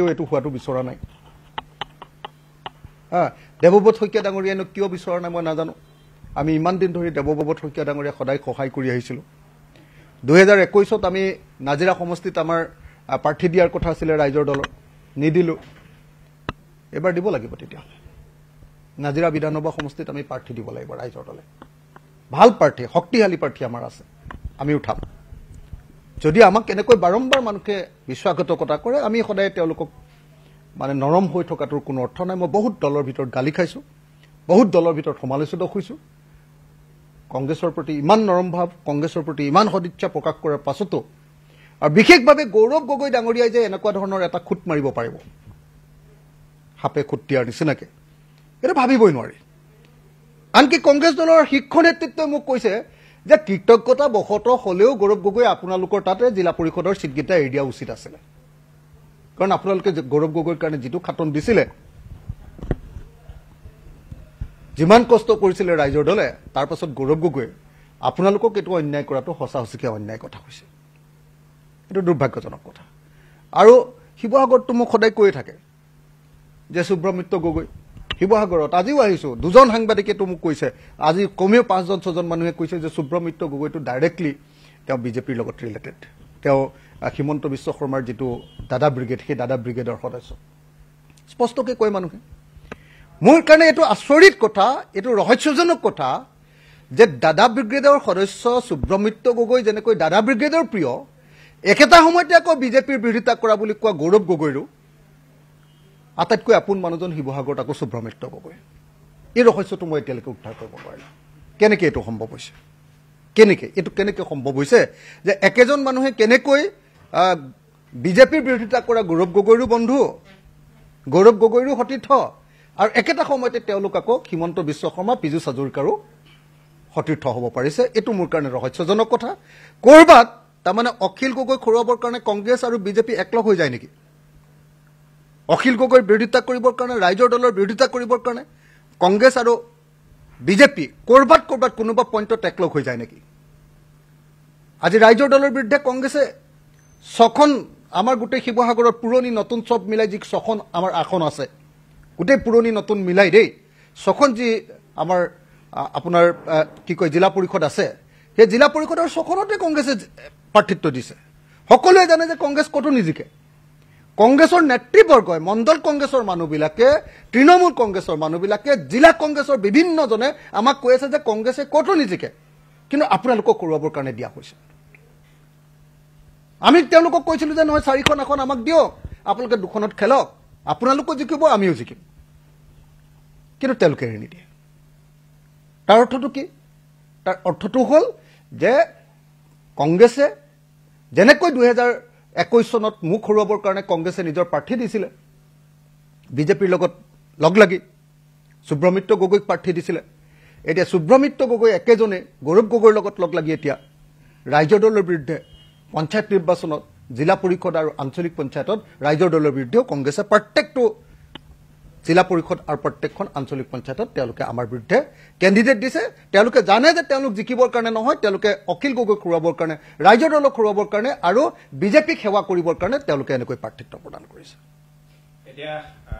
এইটো হোৱাটো বিচৰা নাই দেৱব্ৰত শইকীয়া ডাঙৰীয়ানো কিয় বিচৰা নাই মই নাজানো আমি ইমান দিন ধৰি দেৱব্ৰত শইকীয়া ডাঙৰীয়া সদায় সহায় কৰি আহিছিলো 2021ত আমি নাজিৰা সমষ্টিত আমাৰ প্ৰাৰ্থী দিয়াৰ কথা আছিল ৰাইজৰ দলৰ নিদিলো এবাৰ দিব লাগিব তেতিয়া নাজিৰা বিধানসভা সমষ্টিত আমি প্ৰাৰ্থী দিব লাগিব ৰাইজৰ দলে ভাল প্ৰাৰ্থী শক্তিশালী প্ৰাৰ্থী আমাৰ আছে আমি উঠাম যদি আমাক কেনেকৈ বাৰম্বাৰ মানুহে বিশ্বাসঘাতকতা কৰে আমি সদায় তেওঁলোকক মানে নৰম হৈ থকাটোৰ কোনো অৰ্থ নাই মই বহুত দলৰ ভিতৰত গালি খাইছো বহুত দলৰ ভিতৰত সমালোচিত হৈছো কংগ্ৰেছৰ প্ৰতি ইমান নৰম ভাৱ কংগ্ৰেছৰ প্ৰতি ইমান সদিচ্ছা প্ৰকাশ কৰাৰ পাছতো আৰু বিশেষভাৱে গৌৰৱ গগৈ ডাঙৰীয়াই যে এনেকুৱা ধৰণৰ এটা খুট মাৰিব পাৰিব হাপে খুটিয়াৰ নিচিনাকে এটা ভাবিবই নোৱাৰি আনকি কংগ্ৰেছ দলৰ শীৰ্ষ নেতৃত্বই মোক কৈছে যে কৃতজ্ঞতা বশতঃ হলেও গৌৰৱ গগৈ আপোনালোকৰ তাতে জিলা পৰিষদৰ সিটগিটা এৰি দিয়া উচিত আছিল কাৰণ আপোনালোকে গৌৰৱ গগৈৰ কাৰণে যেটো খাটন দিছিলে যিমান কষ্ট কৰিছিল ৰাইজৰ দলে তাৰ পাছত গৌৰৱ গগৈ আপোনালোকক এটো অন্যায় কৰাটো হসাহসিকে অন্যায় কথা হৈছে এটো দুৰ্ভাগ্যজনক কথা আৰু শিৱসাগৰটো মোক সদায় কৈ থাকে যে সুব্ৰমিত্ৰ গগৈ শিৱসাগৰত আজিও আহিছো দুজন সাংবাদিকে তো মোক কৈছে আজি কমেও 5জন 6জন মানুহে কৈছে যে সুব্ৰমিত্ৰ গগৈটো ডাইৰেক্টলি তেওঁ বিজেপিৰ লগত ৰিলেটেড তেওঁ হিমন্ত বিশ্ব শৰ্মাৰ যেটো দাদা ব্ৰিগেড সেই দাদা ব্ৰিগেডৰ সদস্য স্পষ্টকৈ কয় মানুহে মোৰ কাৰণে এটো আচৰিত কথা এটো ৰহস্যজনক কথা যে দাদা ব্ৰিগেডৰ সদস্য সুব্ৰমিত্ৰ গগৈ যেনেকৈ দাদা ব্ৰিগেডৰ প্ৰিয় একেটা সময়তে আকৌ বিজেপিৰ বিৰোধিতা কৰা বুলি কোৱা গৌৰৱ গগৈৰো আটাইতকৈ আপোন মানুহজন শিৱসাগৰত আকৌ সুব্ৰমিত্ৰ গগৈ এই ৰহস্যটো মই এতিয়ালৈকে উদ্ধাৰ কৰিব নোৱাৰিলো কেনেকৈ এটো সম্ভৱ হৈছে কেনেকৈ সম্ভৱ হৈছে যে একেজন মানুহে কেনেকৈ বিজেপিৰ বিৰোধিতা কৰা গৌৰৱ গগৈৰো বন্ধু গৌৰৱ গগৈৰো সতীৰ্থ আৰু একেটা সময়তে তেওঁলোক আকৌ হিমন্ত বিশ্ব শৰ্মা পীযুষ হাজৰিকাৰো সতীৰ্থ হ'ব পাৰিছে এটো মোৰ কাৰণে ৰহস্যজনক কথা কৰবাত তাৰমানে অখিল গগৈ খৰুৱাবৰ কাৰণে কংগ্ৰেছ আৰু বিজেপি একলগ হৈ যায় নেকি অখিল গগৈৰ বিৰোধিতা কৰিবৰ কাৰণে ৰাইজৰ দলৰ বিৰোধিতা কৰিবৰ কাৰণে কংগ্ৰেছ আৰু বিজেপি কৰবাত কোনোবা পইণ্টত একলগ হৈ যায় নেকি আজি ৰাইজৰ দলৰ বিৰুদ্ধে কংগ্ৰেছে ছখন আমাৰ গোটেই শিৱসাগৰৰ পুৰণি নতুন সব মিলাই যি ছখন আমাৰ আসন আছে গোটেই পুৰণি নতুন মিলাই দেই ছখন যি আমাৰ আপোনাৰ কি কয় জিলা পৰিষদ আছে সেই জিলা পৰিষদৰ ছখনতে কংগ্ৰেছে প্ৰাৰ্থিত্ব দিছে সকলোৱে জানে যে কংগ্ৰেছ কতো নিজিকে কংগ্ৰেছৰ নেতৃবৰ্গই মণ্ডল কংগ্ৰেছৰ মানুহবিলাকে তৃণমূল কংগ্ৰেছৰ মানুহবিলাকে জিলা কংগ্ৰেছৰ বিভিন্ন জনে আমাক কৈ আছে যে কংগ্ৰেছে কতো নিজিকে কিন্তু আপোনালোকক কৰোৱাবৰ কাৰণে দিয়া হৈছে আমি তেওঁলোকক কৈছিলো যে নহয় 4খন এখন আমাক দিয়ক আপোনালোকে দুখনত খেলক আপোনালোকো জিকিব আমিও জিকিম কিন্তু তেওঁলোকে এৰি নিদিয়ে তাৰ অৰ্থটো কি তাৰ অৰ্থটো হ'ল যে কংগ্ৰেছে যেনেকৈ 2021 চনত মুখ হৰুৱাবৰ কাৰণে কংগ্ৰেছে নিজৰ প্ৰাৰ্থী দিছিলে বিজেপিৰ লগত লগ লাগি সুব্ৰমিত্ৰ গগৈক প্ৰাৰ্থী দিছিলে এতিয়া সুব্ৰমিত্ৰ গগৈ একেজনে গৌৰৱ গগৈৰ লগত লগ লাগি এতিয়া ৰাইজৰ দলৰ বিৰুদ্ধে পঞ্চায়ত নিৰ্বাচনত জিলা পৰিষদ আৰু আঞ্চলিক পঞ্চায়তত ৰাইজৰ দলৰ বিৰুদ্ধে কংগ্ৰেছে প্ৰত্যেকটো জিলা পৰিষদ আৰু প্ৰত্যেকখন আঞ্চলিক পঞ্চায়তত তেওঁলোকে আমাৰ বিৰুদ্ধে কেণ্ডিডেট দিছে তেওঁলোকে জানে যে তেওঁলোক জিকিবৰ কাৰণে নহয় তেওঁলোকে অখিল গগৈ খৰুৱাবৰ কাৰণে ৰাইজৰ দলক খৰুৱাবৰ কাৰণে আৰু বিজেপিক সেৱা কৰিবৰ কাৰণে তেওঁলোকে এনেকৈ প্ৰাৰ্থিত্ব প্ৰদান কৰিছে এতিয়া